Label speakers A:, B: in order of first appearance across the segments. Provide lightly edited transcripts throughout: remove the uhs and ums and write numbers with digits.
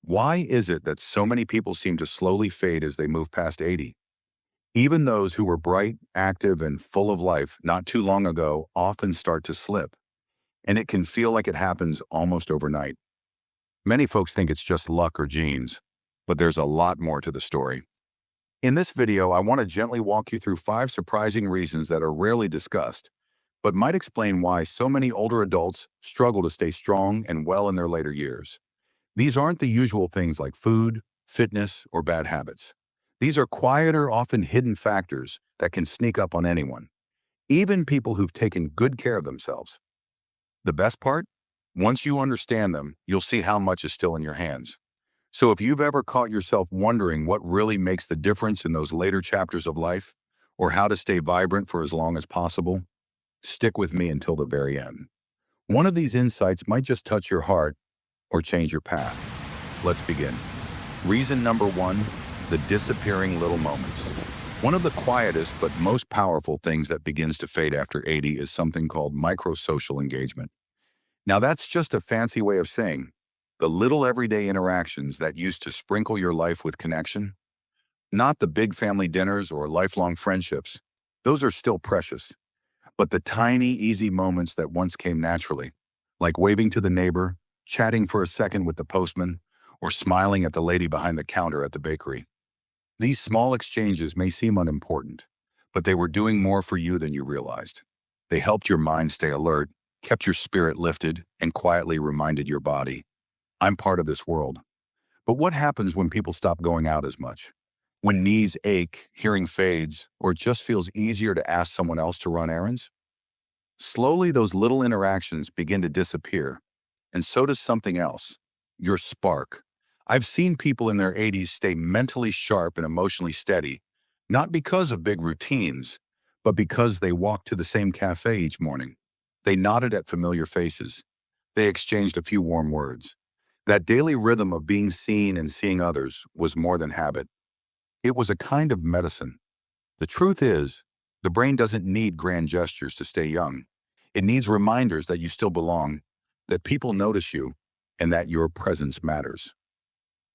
A: Why is it that so many people seem to slowly fade as they move past 80? Even those who were bright, active, and full of life not too long ago often start to slip, and it can feel like it happens almost overnight. Many folks think it's just luck or genes, but there's a lot more to the story. In this video, I want to gently walk you through 5 surprising reasons that are rarely discussed, but might explain why so many older adults struggle to stay strong and well in their later years. These aren't the usual things like food, fitness, or bad habits. These are quieter, often hidden factors that can sneak up on anyone, even people who've taken good care of themselves. The best part? Once you understand them, you'll see how much is still in your hands. So if you've ever caught yourself wondering what really makes the difference in those later chapters of life, or how to stay vibrant for as long as possible, stick with me until the very end. One of these insights might just touch your heart or change your path. Let's begin. Reason number 1, the disappearing little moments. One of the quietest but most powerful things that begins to fade after 80 is something called microsocial engagement. Now that's just a fancy way of saying the little everyday interactions that used to sprinkle your life with connection. Not the big family dinners or lifelong friendships. Those are still precious. But the tiny, easy moments that once came naturally, like waving to the neighbor, chatting for a second with the postman, or smiling at the lady behind the counter at the bakery. These small exchanges may seem unimportant, but they were doing more for you than you realized. They helped your mind stay alert, kept your spirit lifted, and quietly reminded your body, I'm part of this world. But what happens when people stop going out as much? When knees ache, hearing fades, or it just feels easier to ask someone else to run errands? Slowly, those little interactions begin to disappear, and so does something else, your spark. I've seen people in their 80s stay mentally sharp and emotionally steady, not because of big routines, but because they walked to the same cafe each morning. They nodded at familiar faces. They exchanged a few warm words. That daily rhythm of being seen and seeing others was more than habit. It was a kind of medicine. The truth is, the brain doesn't need grand gestures to stay young. It needs reminders that you still belong, that people notice you, and that your presence matters.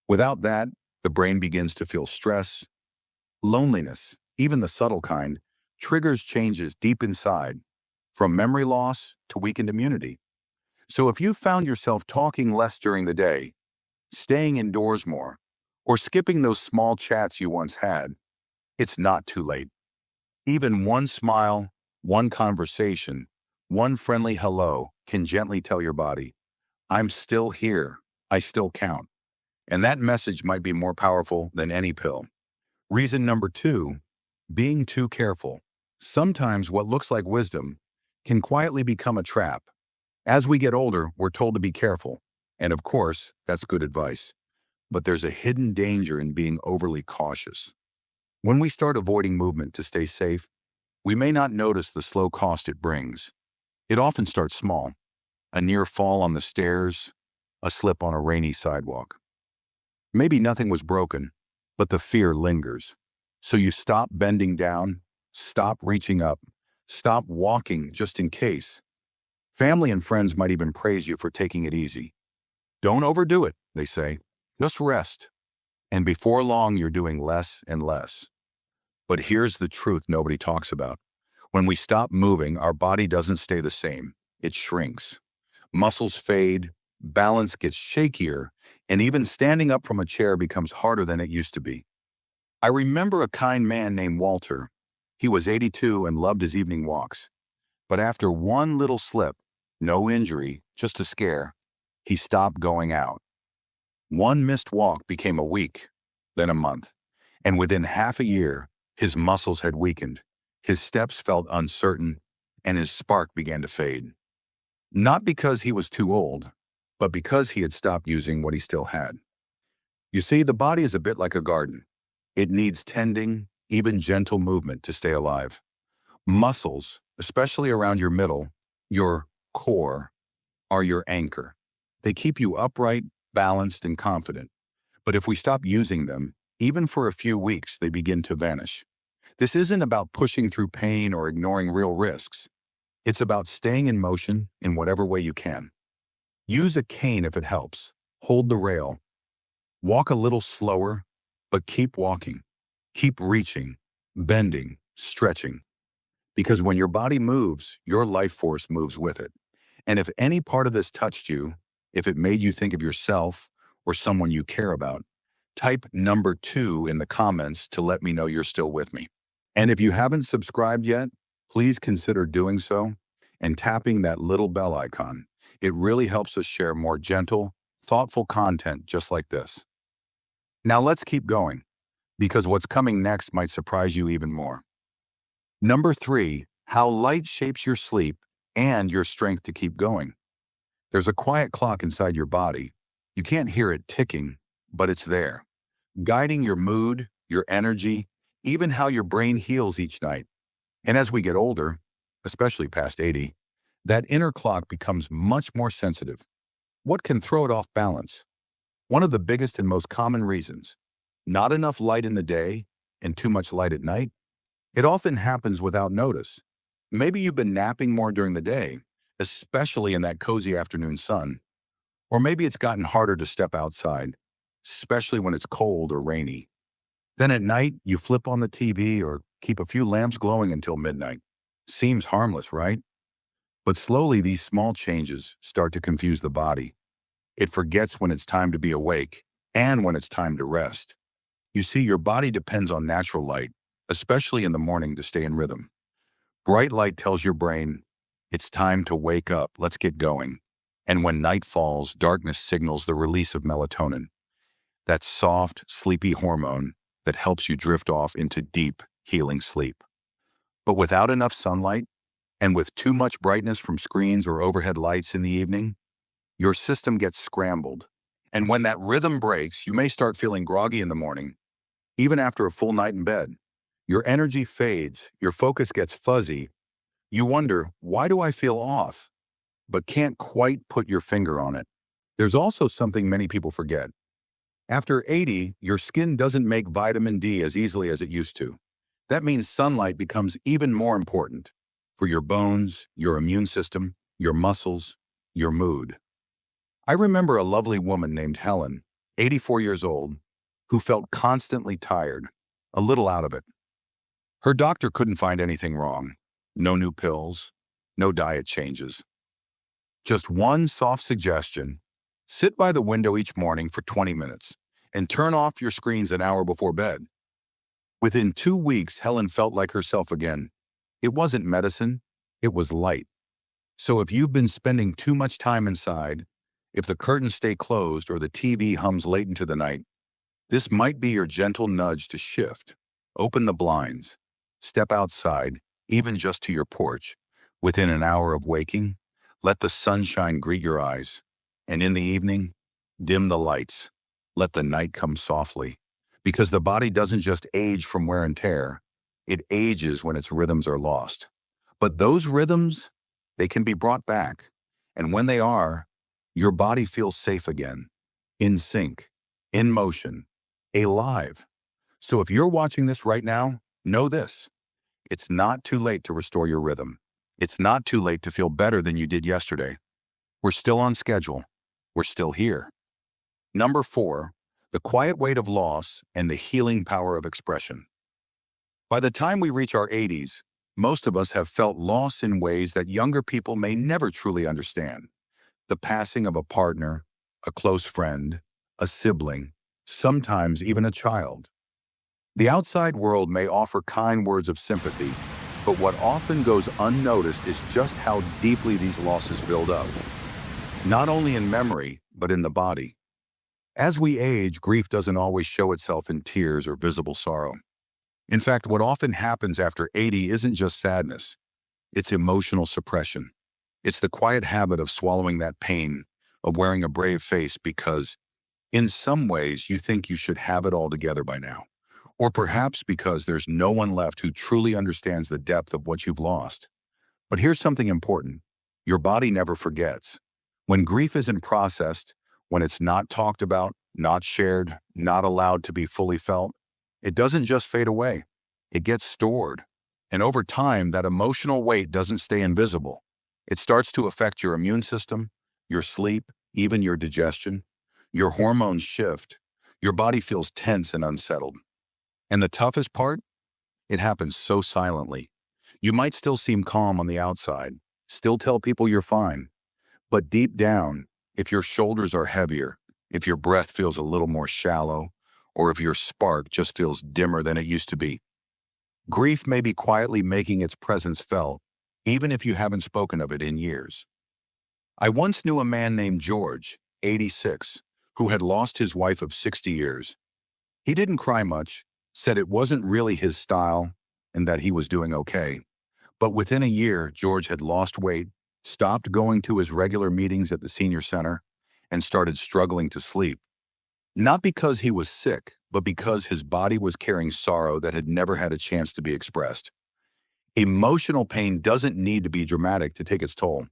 A: Without that, the brain begins to feel stress, loneliness, even the subtle kind, triggers changes deep inside, from memory loss to weakened immunity. So if you found yourself talking less during the day, staying indoors more, or skipping those small chats you once had, it's not too late. Even one smile, one conversation, one friendly hello can gently tell your body, I'm still here, I still count. And that message might be more powerful than any pill. Reason number 2, being too careful. Sometimes what looks like wisdom can quietly become a trap. As we get older, we're told to be careful. And of course, that's good advice. But there's a hidden danger in being overly cautious. When we start avoiding movement to stay safe, we may not notice the slow cost it brings. It often starts small. A near fall on the stairs, a slip on a rainy sidewalk. Maybe nothing was broken, but the fear lingers. So you stop bending down, stop reaching up, stop walking just in case. Family and friends might even praise you for taking it easy. Don't overdo it, they say. Just rest. And before long, you're doing less and less. But here's the truth nobody talks about. When we stop moving, our body doesn't stay the same. It shrinks. Muscles fade, balance gets shakier, and even standing up from a chair becomes harder than it used to be. I remember a kind man named Walter. He was 82 and loved his evening walks. But after one little slip, no injury, just a scare, he stopped going out. One missed walk became a week, then a month, and within half a year, his muscles had weakened, his steps felt uncertain, and his spark began to fade. Not because he was too old, but because he had stopped using what he still had. You see, the body is a bit like a garden. It needs tending, even gentle movement to stay alive. Muscles, especially around your middle, your core, are your anchor. They keep you upright, balanced, and confident. But if we stop using them, even for a few weeks, they begin to vanish. This isn't about pushing through pain or ignoring real risks. It's about staying in motion in whatever way you can. Use a cane if it helps. Hold the rail. Walk a little slower, but keep walking. Keep reaching, bending, stretching. Because when your body moves, your life force moves with it. And if any part of this touched you, if it made you think of yourself or someone you care about, type number 2 in the comments to let me know you're still with me. And if you haven't subscribed yet, please consider doing so and tapping that little bell icon. It really helps us share more gentle, thoughtful content just like this. Now let's keep going, because what's coming next might surprise you even more. Number 3, how light shapes your sleep and your strength to keep going. There's a quiet clock inside your body. You can't hear it ticking, but it's there, guiding your mood, your energy, even how your brain heals each night. And as we get older, especially past 80, that inner clock becomes much more sensitive. What can throw it off balance? One of the biggest and most common reasons: not enough light in the day and too much light at night. It often happens without notice. Maybe you've been napping more during the day, especially in that cozy afternoon sun. Or maybe it's gotten harder to step outside, especially when it's cold or rainy. Then at night, you flip on the TV or keep a few lamps glowing until midnight. Seems harmless, right? But slowly, these small changes start to confuse the body. It forgets when it's time to be awake and when it's time to rest. You see, your body depends on natural light, especially in the morning, to stay in rhythm. Bright light tells your brain, it's time to wake up, let's get going. And when night falls, darkness signals the release of melatonin, that soft, sleepy hormone that helps you drift off into deep, healing sleep. But without enough sunlight, and with too much brightness from screens or overhead lights in the evening, your system gets scrambled. And when that rhythm breaks, you may start feeling groggy in the morning, even after a full night in bed. Your energy fades, your focus gets fuzzy. You wonder, why do I feel off? But can't quite put your finger on it. There's also something many people forget. After 80, your skin doesn't make vitamin D as easily as it used to. That means sunlight becomes even more important for your bones, your immune system, your muscles, your mood. I remember a lovely woman named Helen, 84 years old, who felt constantly tired, a little out of it. Her doctor couldn't find anything wrong. No new pills, no diet changes. Just one soft suggestion: sit by the window each morning for 20 minutes and turn off your screens an hour before bed. Within 2 weeks, Helen felt like herself again. It wasn't medicine, it was light. So if you've been spending too much time inside, if the curtains stay closed or the TV hums late into the night, this might be your gentle nudge to shift. Open the blinds. Step outside, even just to your porch. Within an hour of waking, let the sunshine greet your eyes. And in the evening, dim the lights. Let the night come softly. Because the body doesn't just age from wear and tear, it ages when its rhythms are lost. But those rhythms, they can be brought back. And when they are, your body feels safe again, in sync, in motion, alive. So if you're watching this right now, know this: it's not too late to restore your rhythm. It's not too late to feel better than you did yesterday. We're still on schedule. We're still here. Number 4, the quiet weight of loss and the healing power of expression. By the time we reach our 80s, most of us have felt loss in ways that younger people may never truly understand. The passing of a partner, a close friend, a sibling, sometimes even a child. The outside world may offer kind words of sympathy, but what often goes unnoticed is just how deeply these losses build up, not only in memory, but in the body. As we age, grief doesn't always show itself in tears or visible sorrow. In fact, what often happens after 80 isn't just sadness, it's emotional suppression. It's the quiet habit of swallowing that pain, of wearing a brave face because, in some ways, you think you should have it all together by now. Or perhaps because there's no one left who truly understands the depth of what you've lost. But here's something important. Your body never forgets. When grief isn't processed, when it's not talked about, not shared, not allowed to be fully felt, it doesn't just fade away. It gets stored. And over time, that emotional weight doesn't stay invisible. It starts to affect your immune system, your sleep, even your digestion. Your hormones shift. Your body feels tense and unsettled. And the toughest part? It happens so silently. You might still seem calm on the outside, still tell people you're fine. But deep down, if your shoulders are heavier, if your breath feels a little more shallow, or if your spark just feels dimmer than it used to be, grief may be quietly making its presence felt, even if you haven't spoken of it in years. I once knew a man named George, 86, who had lost his wife of 60 years. He didn't cry much, said it wasn't really his style, and that he was doing okay. But within a year, George had lost weight, stopped going to his regular meetings at the senior center, and started struggling to sleep. Not because he was sick, but because his body was carrying sorrow that had never had a chance to be expressed. Emotional pain doesn't need to be dramatic to take its toll.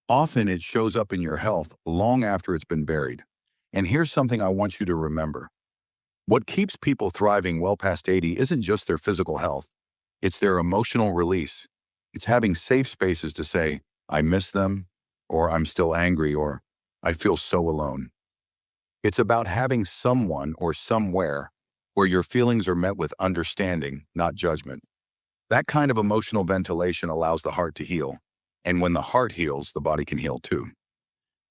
A: Often it shows up in your health long after it's been buried. And here's something I want you to remember. What keeps people thriving well past 80 isn't just their physical health. It's their emotional release. It's having safe spaces to say, I miss them, or I'm still angry, or I feel so alone. It's about having someone or somewhere where your feelings are met with understanding, not judgment. That kind of emotional ventilation allows the heart to heal. And when the heart heals, the body can heal too.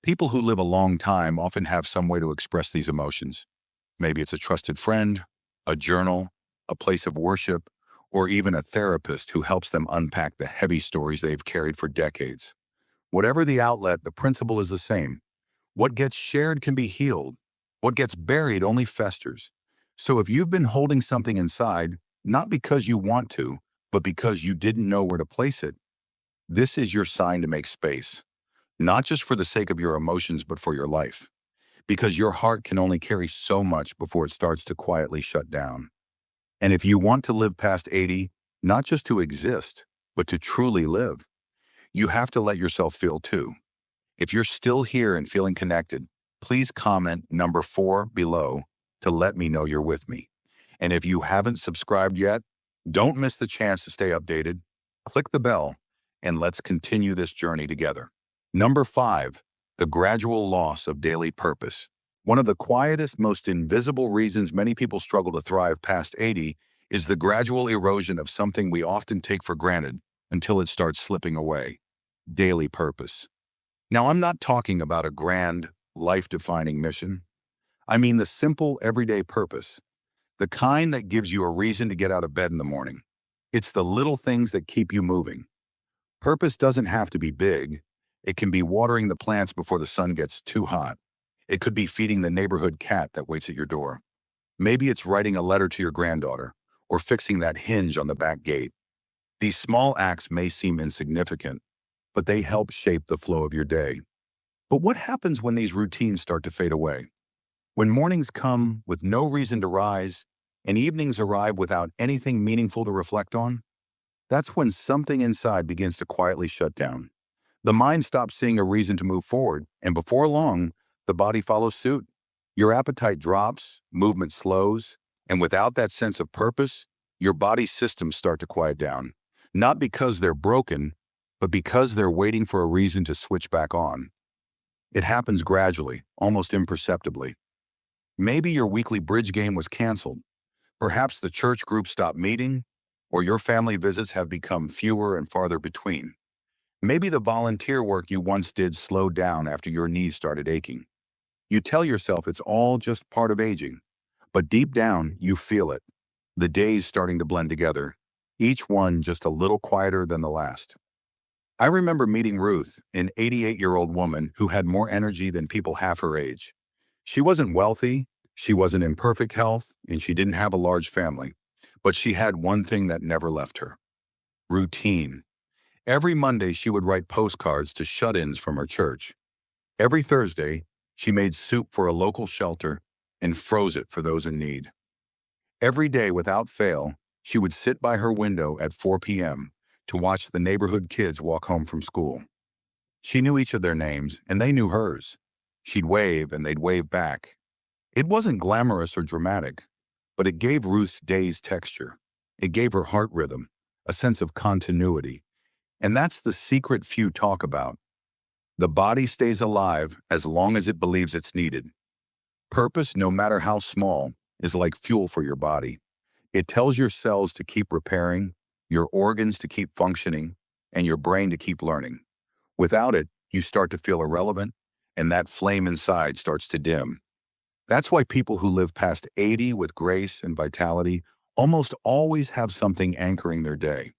A: People who live a long time often have some way to express these emotions. Maybe it's a trusted friend, a journal, a place of worship, or even a therapist who helps them unpack the heavy stories they've carried for decades. Whatever the outlet, the principle is the same. What gets shared can be healed. What gets buried only festers. So if you've been holding something inside, not because you want to, but because you didn't know where to place it, this is your sign to make space. Not just for the sake of your emotions, but for your life. Because your heart can only carry so much before it starts to quietly shut down. And if you want to live past 80, not just to exist, but to truly live, you have to let yourself feel too. If you're still here and feeling connected, please comment number 4 below to let me know you're with me. And if you haven't subscribed yet, don't miss the chance to stay updated. Click the bell, and let's continue this journey together. Number 5, the gradual loss of daily purpose. One of the quietest, most invisible reasons many people struggle to thrive past 80 is the gradual erosion of something we often take for granted until it starts slipping away: daily purpose. Now, I'm not talking about a grand, life-defining mission. I mean the simple, everyday purpose, the kind that gives you a reason to get out of bed in the morning. It's the little things that keep you moving. Purpose doesn't have to be big. It can be watering the plants before the sun gets too hot. It could be feeding the neighborhood cat that waits at your door. Maybe it's writing a letter to your granddaughter or fixing that hinge on the back gate. These small acts may seem insignificant, but they help shape the flow of your day. But what happens when these routines start to fade away? When mornings come with no reason to rise and evenings arrive without anything meaningful to reflect on? That's when something inside begins to quietly shut down. The mind stops seeing a reason to move forward, and before long, the body follows suit. Your appetite drops, movement slows, and without that sense of purpose, your body's systems start to quiet down. Not because they're broken, but because they're waiting for a reason to switch back on. It happens gradually, almost imperceptibly. Maybe your weekly bridge game was canceled. Perhaps the church group stopped meeting, or your family visits have become fewer and farther between. Maybe the volunteer work you once did slowed down after your knees started aching. You tell yourself it's all just part of aging, but deep down, you feel it. The days starting to blend together, each one just a little quieter than the last. I remember meeting Ruth, an 88-year-old woman who had more energy than people half her age. She wasn't wealthy, she wasn't in perfect health, and she didn't have a large family. But she had one thing that never left her: routine. Every Monday, she would write postcards to shut-ins from her church. Every Thursday, she made soup for a local shelter and froze it for those in need. Every day, without fail, she would sit by her window at 4 p.m. to watch the neighborhood kids walk home from school. She knew each of their names, and they knew hers. She'd wave, and they'd wave back. It wasn't glamorous or dramatic, but it gave Ruth's days texture. It gave her heart rhythm, a sense of continuity. And that's the secret few talk about. The body stays alive as long as it believes it's needed. Purpose, no matter how small, is like fuel for your body. It tells your cells to keep repairing, your organs to keep functioning, and your brain to keep learning. Without it, you start to feel irrelevant, and that flame inside starts to dim. That's why people who live past 80 with grace and vitality almost always have something anchoring their day.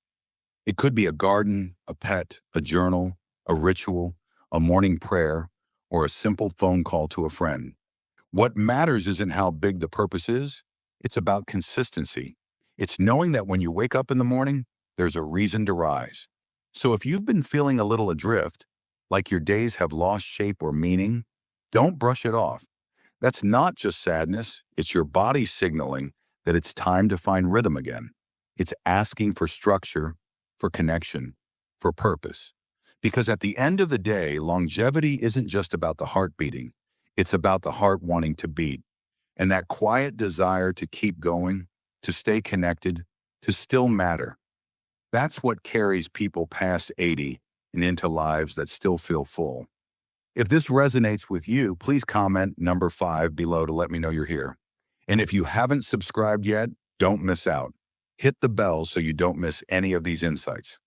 A: It could be a garden, a pet, a journal, a ritual, a morning prayer, or a simple phone call to a friend. What matters isn't how big the purpose is, it's about consistency. It's knowing that when you wake up in the morning, there's a reason to rise. So if you've been feeling a little adrift, like your days have lost shape or meaning, don't brush it off. That's not just sadness, it's your body signaling that it's time to find rhythm again. It's asking for structure, for connection, for purpose. Because at the end of the day, longevity isn't just about the heart beating, it's about the heart wanting to beat. And that quiet desire to keep going, to stay connected, to still matter. That's what carries people past 80 and into lives that still feel full. If this resonates with you, please comment number 5 below to let me know you're here. And if you haven't subscribed yet, don't miss out. Hit the bell so you don't miss any of these insights.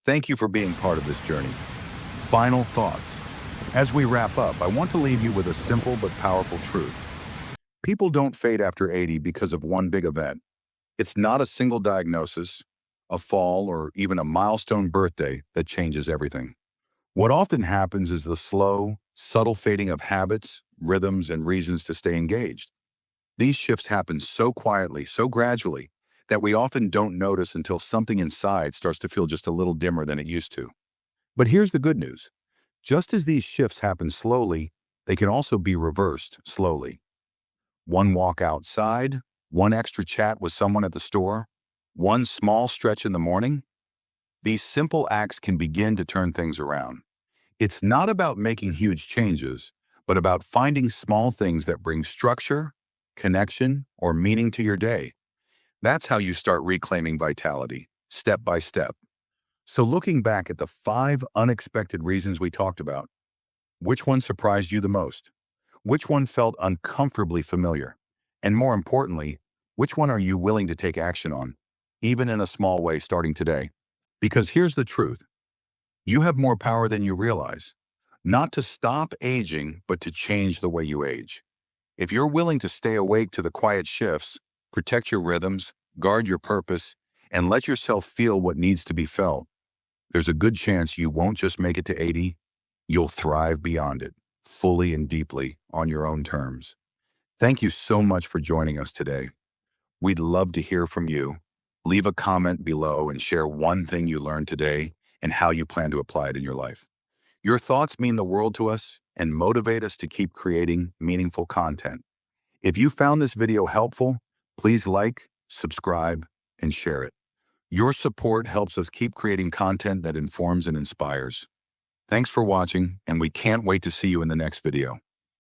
A: Thank you for being part of this journey. Final thoughts. As we wrap up, I want to leave you with a simple but powerful truth. People don't fade after 80 because of one big event. It's not a single diagnosis, a fall, or even a milestone birthday that changes everything. What often happens is the slow, subtle fading of habits, rhythms, and reasons to stay engaged. These shifts happen so quietly, so gradually, that we often don't notice until something inside starts to feel just a little dimmer than it used to. But here's the good news. Just as these shifts happen slowly, they can also be reversed slowly. One walk outside, one extra chat with someone at the store, one small stretch in the morning. These simple acts can begin to turn things around. It's not about making huge changes, but about finding small things that bring structure, connection, or meaning to your day. That's how you start reclaiming vitality, step by step. So looking back at the 5 unexpected reasons we talked about, which one surprised you the most? Which one felt uncomfortably familiar? And more importantly, which one are you willing to take action on, even in a small way starting today? Because here's the truth. You have more power than you realize. Not to stop aging, but to change the way you age. If you're willing to stay awake to the quiet shifts, protect your rhythms, guard your purpose, and let yourself feel what needs to be felt, there's a good chance you won't just make it to 80, you'll thrive beyond it, fully and deeply on your own terms. Thank you so much for joining us today. We'd love to hear from you. Leave a comment below and share one thing you learned today and how you plan to apply it in your life. Your thoughts mean the world to us and motivate us to keep creating meaningful content. If you found this video helpful, please like, subscribe, and share it. Your support helps us keep creating content that informs and inspires. Thanks for watching, and we can't wait to see you in the next video.